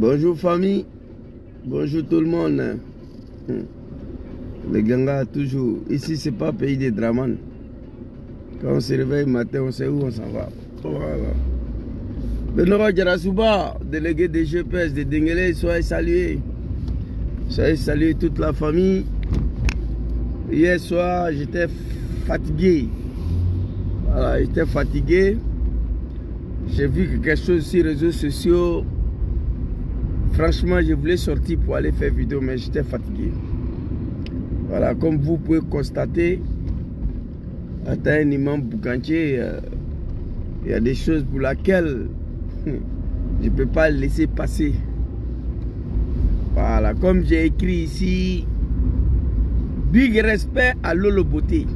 Bonjour famille, bonjour tout le monde. Les gangas toujours. Ici c'est pas pays des Draman. Quand on se réveille le matin, on sait où on s'en va. Voilà. Benora Djarasuba, délégué des GPS de Denguele, soyez salués. Soyez salués toute la famille. Hier soir, j'étais fatigué. Voilà, j'étais fatigué. J'ai vu quelque chose sur les réseaux sociaux. Franchement, je voulais sortir pour aller faire vidéo, mais j'étais fatigué. Voilà, comme vous pouvez constater, à un imam Boukanché, il y a des choses pour lesquelles je ne peux pas laisser passer. Voilà, comme j'ai écrit ici, big respect à Lolo Beauté.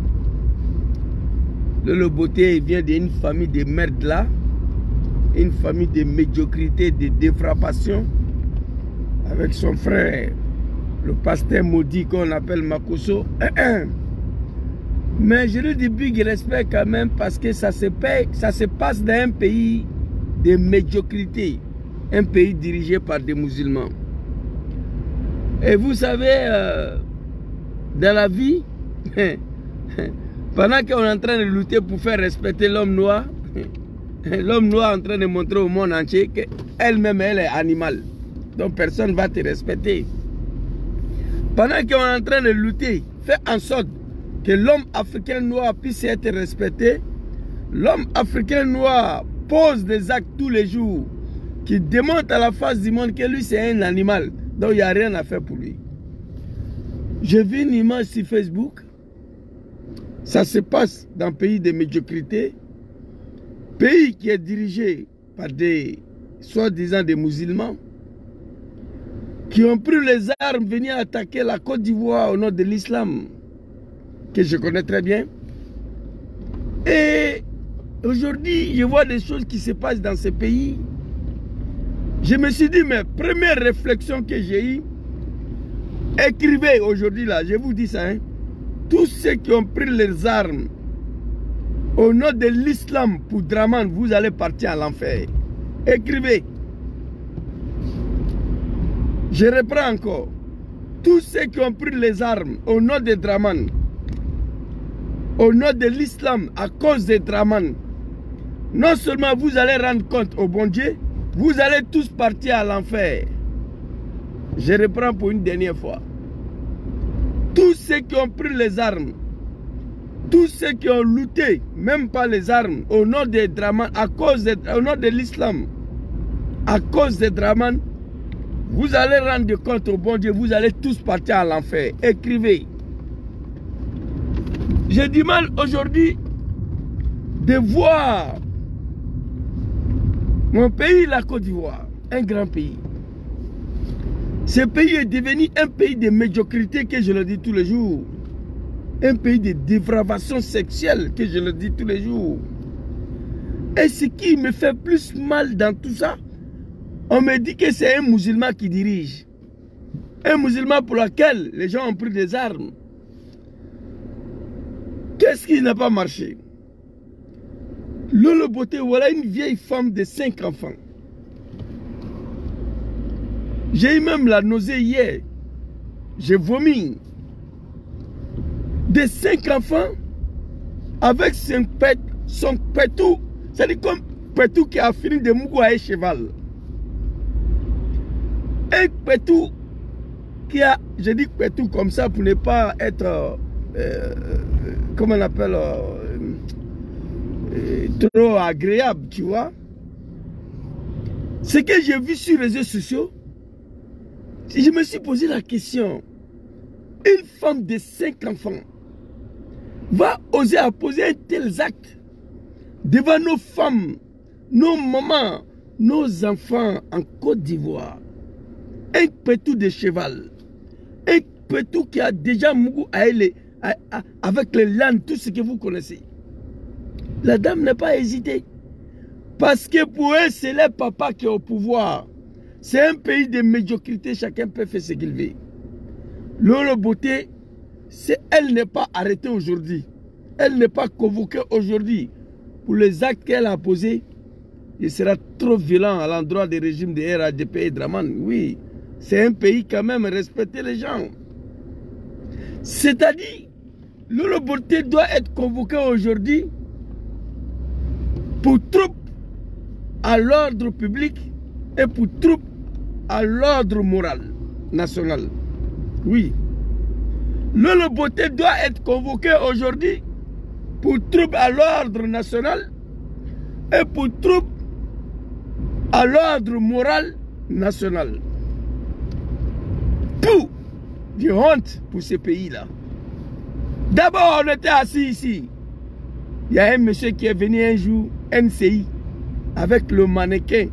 Lolo Beauté vient d'une famille de merdes là, une famille de médiocrité, de défrappation. Avec son frère, le pasteur maudit qu'on appelle Makoso. Mais je lui dis big respect quand même parce que ça se passe dans un pays de médiocrité, un pays dirigé par des musulmans. Et vous savez, dans la vie, pendant qu'on est en train de lutter pour faire respecter l'homme noir est en train de montrer au monde entier qu'elle-même, elle est animale. Donc personne ne va te respecter. Pendant qu'on est en train de lutter, fais en sorte que l'homme africain noir puisse être respecté. L'homme africain noir pose des actes tous les jours qui démontrent à la face du monde que lui c'est un animal. Donc il n'y a rien à faire pour lui. J'ai vu une image sur Facebook. Ça se passe dans un pays de médiocrité. Pays qui est dirigé par des soi-disant des musulmans, qui ont pris les armes, venir attaquer la Côte d'Ivoire au nom de l'islam, que je connais très bien. Et aujourd'hui, je vois des choses qui se passent dans ce pays. Je me suis dit, mais première réflexion que j'ai eue, écrivez aujourd'hui là, je vous dis ça, hein, tous ceux qui ont pris les armes au nom de l'islam pour Draman, vous allez partir à l'enfer. Écrivez. Je reprends encore. Tous ceux qui ont pris les armes au nom de Draman, au nom de l'islam, à cause de Draman, non seulement vous allez rendre compte au bon Dieu, vous allez tous partir à l'enfer. Je reprends pour une dernière fois. Tous ceux qui ont pris les armes, tous ceux qui ont lutté, même pas les armes, au nom de Draman, au nom de l'islam, à cause de Draman, vous allez rendre compte au bon Dieu, vous allez tous partir à l'enfer. Écrivez. J'ai du mal aujourd'hui de voir mon pays, la Côte d'Ivoire, un grand pays. Ce pays est devenu un pays de médiocrité, que je le dis tous les jours. Un pays de dépravation sexuelle, que je le dis tous les jours. Et ce qui me fait plus mal dans tout ça, on me dit que c'est un musulman qui dirige. Un musulman pour lequel les gens ont pris des armes. Qu'est-ce qui n'a pas marché? Lolo Beauté, voilà une vieille femme de 5 enfants. J'ai eu même la nausée hier. J'ai vomi. De 5 enfants, avec son pétou, c'est-à-dire comme pétou qui a fini de mourir à un cheval. Un pétou qui a, je dis pétou comme ça pour ne pas être, comment on appelle, trop agréable, tu vois. Ce que j'ai vu sur les réseaux sociaux, je me suis posé la question, une femme de 5 enfants va oser poser un tel acte devant nos femmes, nos mamans, nos enfants en Côte d'Ivoire. Un pétou de cheval, un pétou qui a déjà mouru avec les langues, tout ce que vous connaissez. La dame n'a pas hésité. Parce que pour eux, c'est leur papa qui est au pouvoir. C'est un pays de médiocrité, chacun peut faire ce qu'il veut. Lolo Beauté, elle n'est pas arrêtée aujourd'hui. Elle n'est pas convoquée aujourd'hui pour les actes qu'elle a posés. Il sera trop violent à l'endroit des régimes de RADP et Draman. Oui, c'est un pays quand même, respecter les gens. C'est-à-dire, Lolo Beauté doit être convoqué aujourd'hui pour trouble à l'ordre public et pour trouble à l'ordre moral national. Oui. Lolo Beauté doit être convoqué aujourd'hui pour trouble à l'ordre national et pour trouble à l'ordre moral national. Pour de honte pour ce pays-là. D'abord, on était assis ici. Il y a un monsieur qui est venu un jour, NCI, avec le mannequin,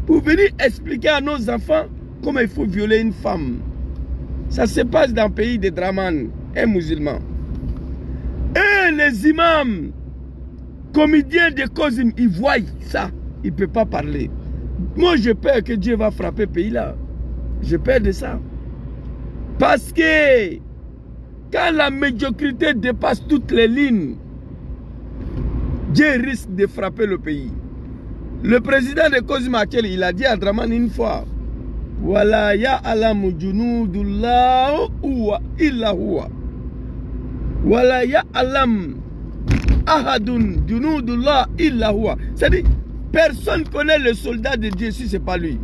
pour venir expliquer à nos enfants comment il faut violer une femme. Ça se passe dans le pays de Draman, un musulman. Et les imams, comédiens de Kozim, ils voient ça. Ils ne peuvent pas parler. Moi, j'ai peur que Dieu va frapper le pays-là. J'ai peur de ça. Parce que quand la médiocrité dépasse toutes les lignes, Dieu risque de frapper le pays. Le président de Kozim actuel, il a dit à Draman une fois, Wala ya'lamu junudullah huwa illa huwa. Wala ya'lam ahadun junudullah illa huwa. C'est-à-dire, personne ne connaît le soldat de Dieu si ce n'est pas lui.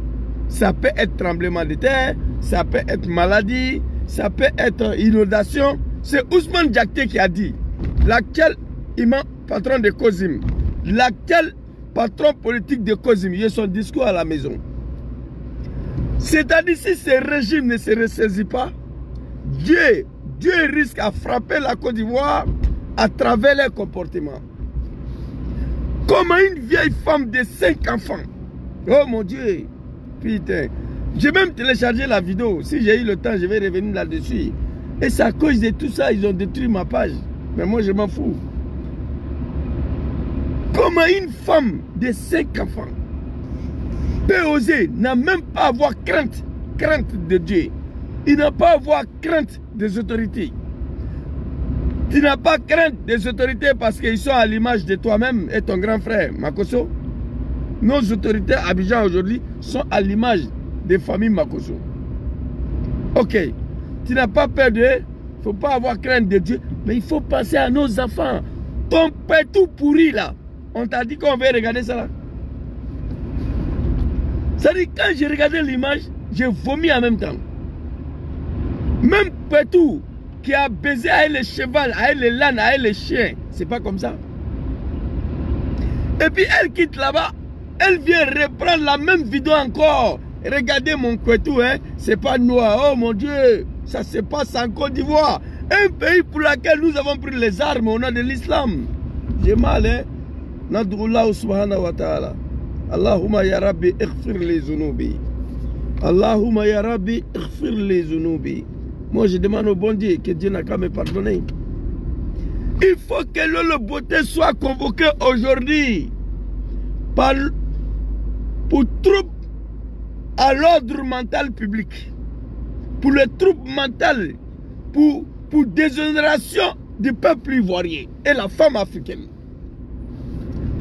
Ça peut être tremblement de terre, ça peut être maladie, ça peut être inondation. C'est Ousmane Diakité qui a dit, l'actuel imam patron de Kozim, l'actuel patron politique de Kozim, il a son discours à la maison. C'est-à-dire, si ce régime ne se ressaisit pas, Dieu risque à frapper la Côte d'Ivoire à travers leur comportement. Comme une vieille femme de 5 enfants. Oh mon Dieu, putain. J'ai même téléchargé la vidéo. Si j'ai eu le temps, je vais revenir là-dessus. Et c'est à cause de tout ça, ils ont détruit ma page. Mais moi, je m'en fous. Comment une femme de 5 enfants peut oser, n'a même pas avoir crainte de Dieu. Il n'a pas avoir crainte des autorités. Tu n'as pas crainte des autorités parce qu'ils sont à l'image de toi-même et ton grand frère, Makosso. Nos autorités à Abidjan aujourd'hui sont à l'image des familles Makosso. Ok, tu n'as pas peur d'eux, il ne faut pas avoir crainte de Dieu, mais il faut penser à nos enfants. Ton père tout pourri là, on t'a dit qu'on va regarder ça là. C'est-à-dire, quand j'ai regardé l'image, j'ai vomi en même temps. Même Pétou, qui a baisé avec les chevals, avec les lannes, avec les chiens, c'est pas comme ça. Et puis elle quitte là-bas, elle vient reprendre la même vidéo encore. Regardez mon Pétou, hein, c'est pas noir. Oh mon Dieu, ça se passe en Côte d'Ivoire. Un pays pour lequel nous avons pris les armes au nom de l'islam. J'ai mal, hein. Nadrullah subhanahu wa ta'ala. Allahumma ya Rabbi ighfir li zunubi. Allahumma ya Rabbi ighfir li zunubi. Moi je demande au bon Dieu que Dieu n'a qu'à me pardonner. Il faut que Lolo Beauté soit convoqué aujourd'hui pour troubles à l'ordre mental public, pour les troubles mentaux, pour déshonoration du peuple ivoirien et la femme africaine.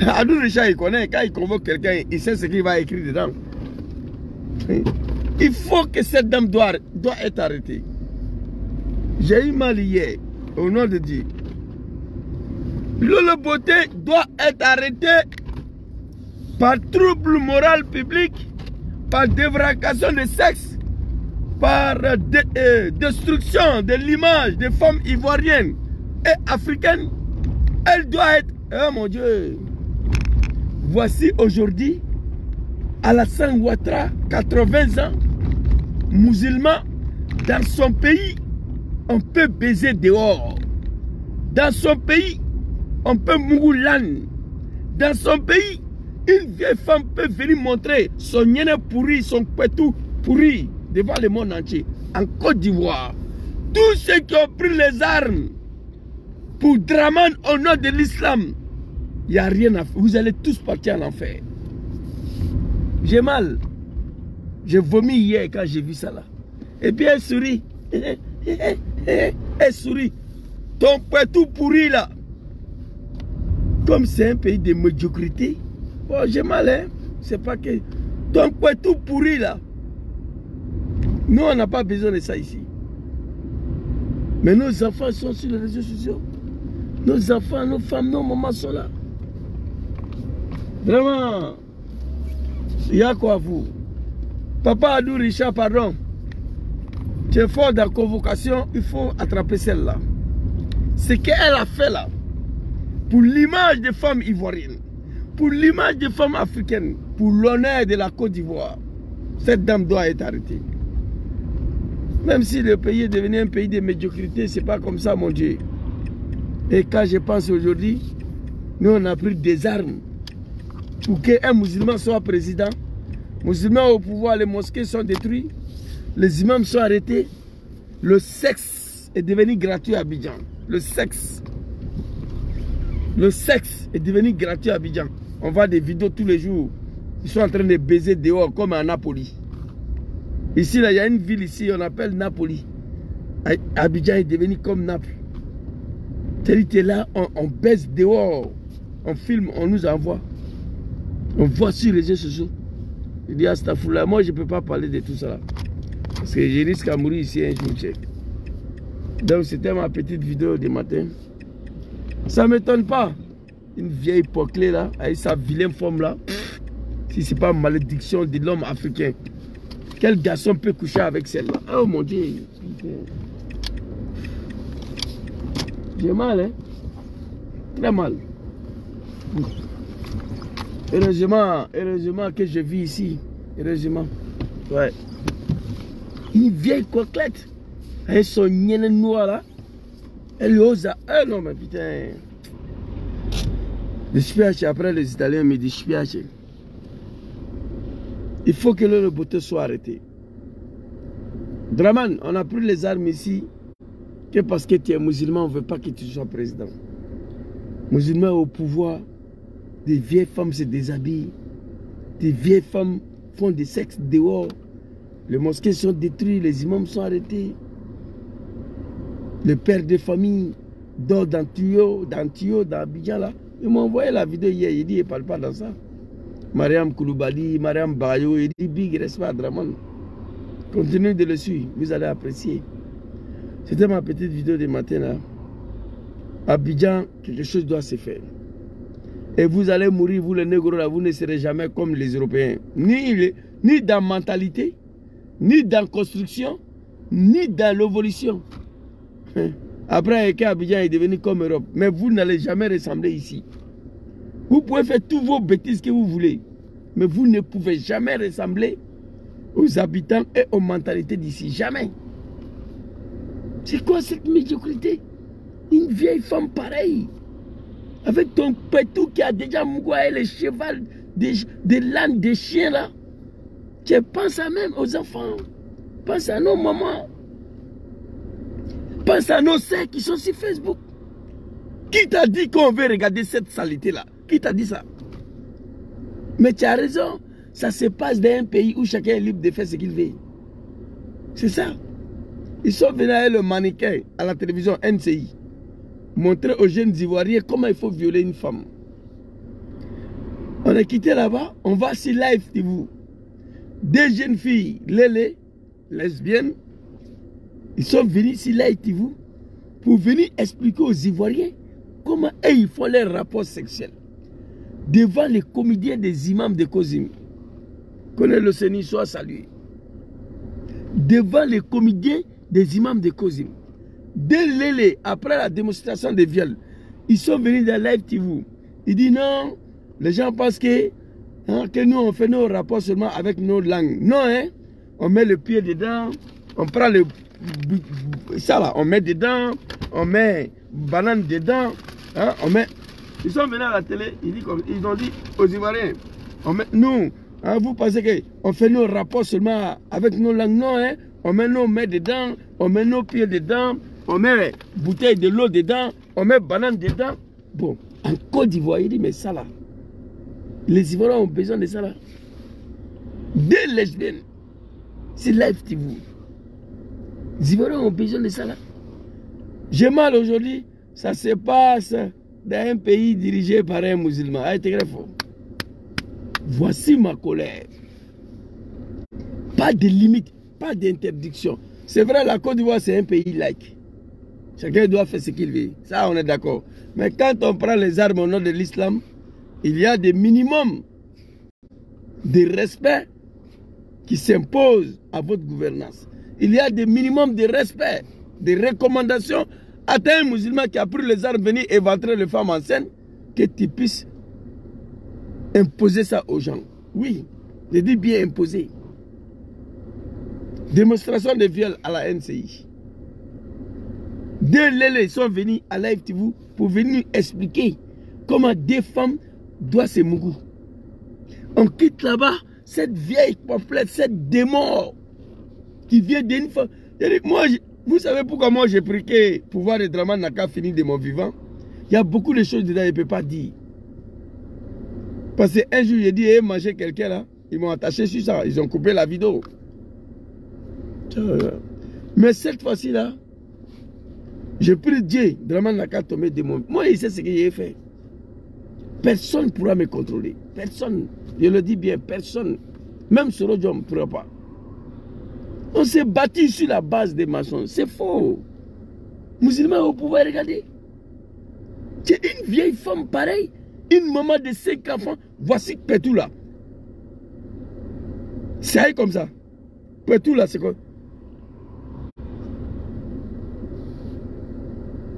Adou Richard, il connaît, quand il convoque quelqu'un, il sait ce qu'il va écrire dedans. Il faut que cette dame doit être arrêtée. J'ai eu mal hier, au nom de Dieu. Lolo Beauté doit être arrêté par trouble moral public, par dévracation de sexe, par destruction de l'image des femmes ivoiriennes et africaines. Elle doit être... Oh mon Dieu! Voici aujourd'hui Alassane Ouattara, 80 ans, musulman. Dans son pays, on peut baiser dehors. Dans son pays, on peut mourir. Dans son pays, une vieille femme peut venir montrer son yéné pourri, son pétou pourri devant le monde entier. En Côte d'Ivoire, tous ceux qui ont pris les armes pour Dramane au nom de l'islam, il n'y a rien à faire. Vous allez tous partir en enfer. J'ai mal. J'ai vomi hier quand j'ai vu ça là. Et puis elle sourit. Elle sourit. Ton pétou pourri là. Comme c'est un pays de médiocrité. Oh, j'ai mal, hein. C'est pas que... Ton pétou pourri là. Nous, on n'a pas besoin de ça ici. Mais nos enfants sont sur les réseaux sociaux. Nos enfants, nos femmes, nos mamans sont là. Vraiment, il y a quoi à vous? Papa Adou Richard, pardon. Tu es fort dans la convocation, il faut attraper celle-là. Ce qu'elle a fait là, pour l'image des femmes ivoiriennes, pour l'image des femmes africaines, pour l'honneur de la Côte d'Ivoire, cette dame doit être arrêtée. Même si le pays est devenu un pays de médiocrité, c'est pas comme ça, mon Dieu. Et quand je pense aujourd'hui, nous on a pris des armes pour qu'un musulman soit président. Musulmans au pouvoir, les mosquées sont détruites, les imams sont arrêtés. Le sexe est devenu gratuit à Abidjan. Le sexe est devenu gratuit à Abidjan. On voit des vidéos tous les jours. Ils sont en train de baiser dehors comme à Napoli. Ici, là, il y a une ville ici, on appelle Napoli. Abidjan est devenu comme Naples. C'est-à-dire là, on baise dehors. On filme, on nous envoie. On voit sur les réseaux sociaux. Je dis à Stafoula, moi je ne peux pas parler de tout ça là. Parce que je risque à mourir ici un jour tchèque. Donc c'était ma petite vidéo du matin. Ça ne m'étonne pas. Une vieille poclée là, avec sa vilaine forme là. Si ce n'est pas malédiction de l'homme africain. Quel garçon peut coucher avec celle-là? Oh mon Dieu. J'ai mal, hein? Très mal. Heureusement que je vis ici. Heureusement. Ouais. Une vieille coquelette. Avec son yéné noir là. Elle ose à... Ah non mais putain. Le spiage, après les Italiens me disent spiage. Il faut que le Beauté soit arrêté. Dramane, on a pris les armes ici que parce que tu es musulman, on ne veut pas que tu sois président. Musulman au pouvoir, des vieilles femmes se déshabillent, des vieilles femmes font des sexes dehors, les mosquées sont détruites, les imams sont arrêtés, le père de famille dort dans tuyau, dans Abidjan là. Ils m'ont envoyé la vidéo hier, il dit il ne parle pas dans ça. Mariam Koulibaly, Mariam Bayo, il dit big respect à Dramane. Continuez de le suivre, vous allez apprécier. C'était ma petite vidéo de matin là. Abidjan, quelque chose doit se faire. Et vous allez mourir, vous les négros là, vous ne serez jamais comme les Européens. Ni dans mentalité, ni dans construction, ni dans l'évolution. Après, Abidjan est devenu comme Europe. Mais vous n'allez jamais ressembler ici. Vous pouvez faire toutes vos bêtises que vous voulez. Mais vous ne pouvez jamais ressembler aux habitants et aux mentalités d'ici. Jamais. C'est quoi cette médiocrité? Une vieille femme pareille. Avec ton pétou qui a déjà mouillé les chevals, des l'âne, des chiens là. Tu penses à même aux enfants. Pense à nos mamans. Pense à nos sœurs qui sont sur Facebook. Qui t'a dit qu'on veut regarder cette saleté là? Qui t'a dit ça? Mais tu as raison. Ça se passe dans un pays où chacun est libre de faire ce qu'il veut. C'est ça. Ils sont venus avec le mannequin à la télévision NCI. Montrer aux jeunes Ivoiriens comment il faut violer une femme. On est quitté là-bas. On va sur Live TV. Des jeunes filles, lesbiennes, ils sont venus sur Live TV pour venir expliquer aux Ivoiriens comment eux, ils font leurs rapports sexuels. Devant les comédiens des imams de Kozim. Connaît le Seigneur soit salué. Devant les comédiens des imams de Kozim. Dès Lélé, après la démonstration des viols, ils sont venus dans Live TV. Ils disent non, les gens pensent que nous on fait nos rapports seulement avec nos langues. Non, hein, on met le pied dedans, on prend le ça là, on met dedans, on met banane dedans, hein, on met. Ils sont venus à la télé, ils ont dit aux Ivoiriens, nous, hein, vous pensez qu'on fait nos rapports seulement avec nos langues? Non, hein, on met nos mains dedans, on met nos pieds dedans, on met bouteille de l'eau dedans, on met banane dedans. Bon, en Côte d'Ivoire, il dit, mais ça là, les Ivoiriens ont besoin de ça là. Des lesbiennes, c'est Live TV. Les Ivoiriens ont besoin de ça là. J'ai mal aujourd'hui, ça se passe dans un pays dirigé par un musulman. Voici ma colère. Pas de limite, pas d'interdiction. C'est vrai, la Côte d'Ivoire, c'est un pays laïque. Chacun doit faire ce qu'il veut. Ça, on est d'accord. Mais quand on prend les armes au nom de l'islam, il y a des minimums de respect qui s'imposent à votre gouvernance. Il y a des minimums de respect, des recommandations. Attends un musulman qui a pris les armes, venir éventrer les femmes enceintes, que tu puisses imposer ça aux gens. Oui, je dis bien imposer. Démonstration de viol à la NCI. Deux lélés sont venus à Live TV pour venir expliquer comment des femmes doivent se mourir. On quitte là-bas cette vieille complète, cette démon qui vient d'une femme. Moi, vous savez pourquoi moi j'ai pris que le pouvoir de Dramane n'a qu'à finir de mon vivant? Il y a beaucoup de choses dedans que je ne peux pas dire. Parce qu'un jour, j'ai dit, hey, manger quelqu'un là. Ils m'ont attaché sur ça. Ils ont coupé la vidéo. Mais cette fois-ci là, j'ai pris Dieu. Dramane n'a qu'à tomber de mon. Moi, il sait ce que j'ai fait. Personne ne pourra me contrôler. Personne. Je le dis bien, personne. Même sur le job, on ne pourra pas. On s'est battu sur la base des maçons. C'est faux. Musulmans au pouvoir, regardez. C'est une vieille femme pareille. Une maman de 5 enfants. Voici Pétou là. C'est comme ça. Pétou là, c'est quoi?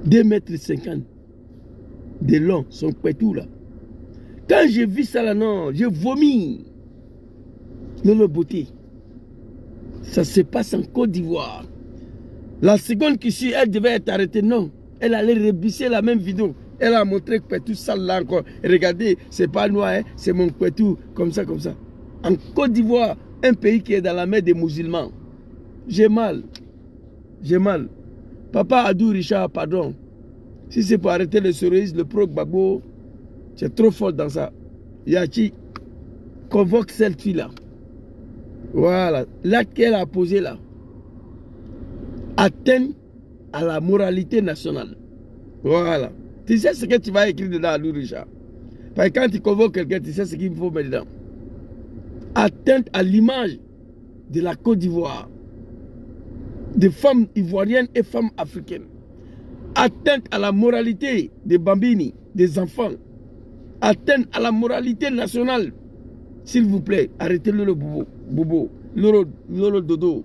2,50 m de long, son Pétou là. Quand j'ai vu ça là, non, j'ai vomi. Non, la beauté. Ça se passe en Côte d'Ivoire. La seconde qui suit, elle devait être arrêtée. Non, elle allait rebusser la même vidéo. Elle a montré que Pétou sale là encore. Regardez, c'est pas noir, hein, c'est mon Pétou, comme ça, comme ça. En Côte d'Ivoire, un pays qui est dans la main des musulmans. J'ai mal. J'ai mal. Papa Adou Richard, pardon. Si c'est pour arrêter le terrorisme, le pro-Gbagbo, c'est trop fort dans ça. Yachi convoque cette fille-là. Voilà. L'acte qu'elle a posé là atteint à la moralité nationale. Voilà. Tu sais ce que tu vas écrire dedans, Adou Richard. Parce que quand tu convoques quelqu'un, tu sais ce qu'il faut mettre dedans. Atteinte à l'image de la Côte d'Ivoire, des femmes ivoiriennes et femmes africaines. Atteinte à la moralité des bambini, des enfants. Atteinte à la moralité nationale. S'il vous plaît, arrêtez le bobo, le dodo.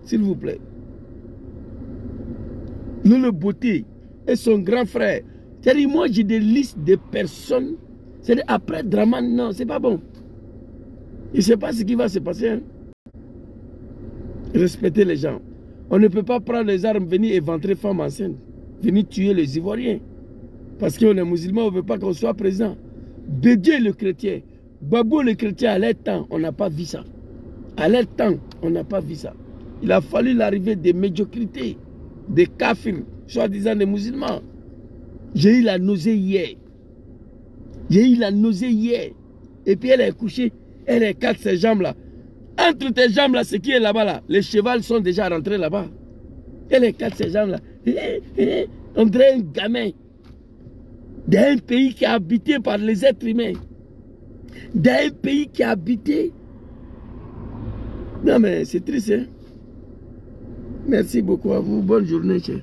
S'il vous plaît. Le beauté et son grand frère. C'est-à-dire, moi j'ai des listes de personnes. C'est-à-dire, après Dramane, non, c'est pas bon. Il ne sait pas ce qui va se passer. Hein? Respectez les gens. On ne peut pas prendre les armes, venir éventrer femmes enceintes, venir tuer les Ivoiriens. Parce qu'on est musulman, on ne veut pas qu'on soit présent. Bédier le chrétien, Gbagbo le chrétien, à leur temps, on n'a pas vu ça. À leur temps, on n'a pas vu ça. Il a fallu l'arrivée des médiocrités, des kafirs, soi-disant des musulmans. J'ai eu la nausée hier. J'ai eu la nausée hier. Et puis elle est couchée, elle écarte ses jambes là. Entre tes jambes là, ce qui est là-bas là, les chevaux sont déjà rentrés là-bas. Elle écarte ses jambes là. On dirait un gamin. D'un pays qui est habité par les êtres humains. D'un pays qui est habité. Non mais c'est triste, hein. Merci beaucoup à vous. Bonne journée, cher.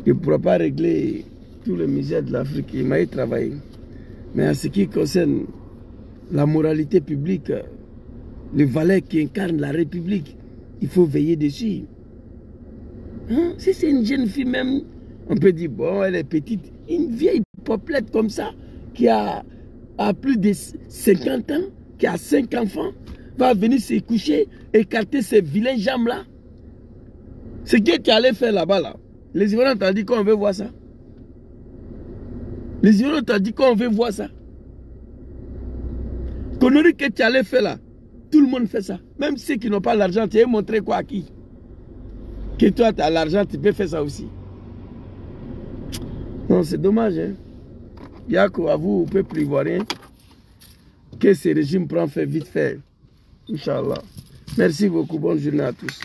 Je ne pourrai pas régler tout le misère de l'Afrique. Il m'a travaillé. Mais en ce qui concerne la moralité publique, les valeurs qui incarnent la République, il faut veiller dessus. Hein? Si c'est une jeune fille même, on peut dire, bon, elle est petite. Une vieille peuplette comme ça, qui a plus de 50 ans, qui a 5 enfants, va venir se coucher, écarter ses vilains jambes-là. Ce que tu allais faire là-bas, là, les Ivoiriens t'ont dit qu'on veut voir ça. Les Ivoiriens t'ont dit qu'on veut voir ça. Connerie que tu allais faire là, tout le monde fait ça. Même ceux qui n'ont pas l'argent, tu as montré quoi à qui? Que toi, tu as l'argent, tu peux faire ça aussi. Non, c'est dommage. Hein? Il y a qu'à vous, peuple ivoirien, que ce régime prend fait vite fait. Inch'Allah. Merci beaucoup. Bonne journée à tous.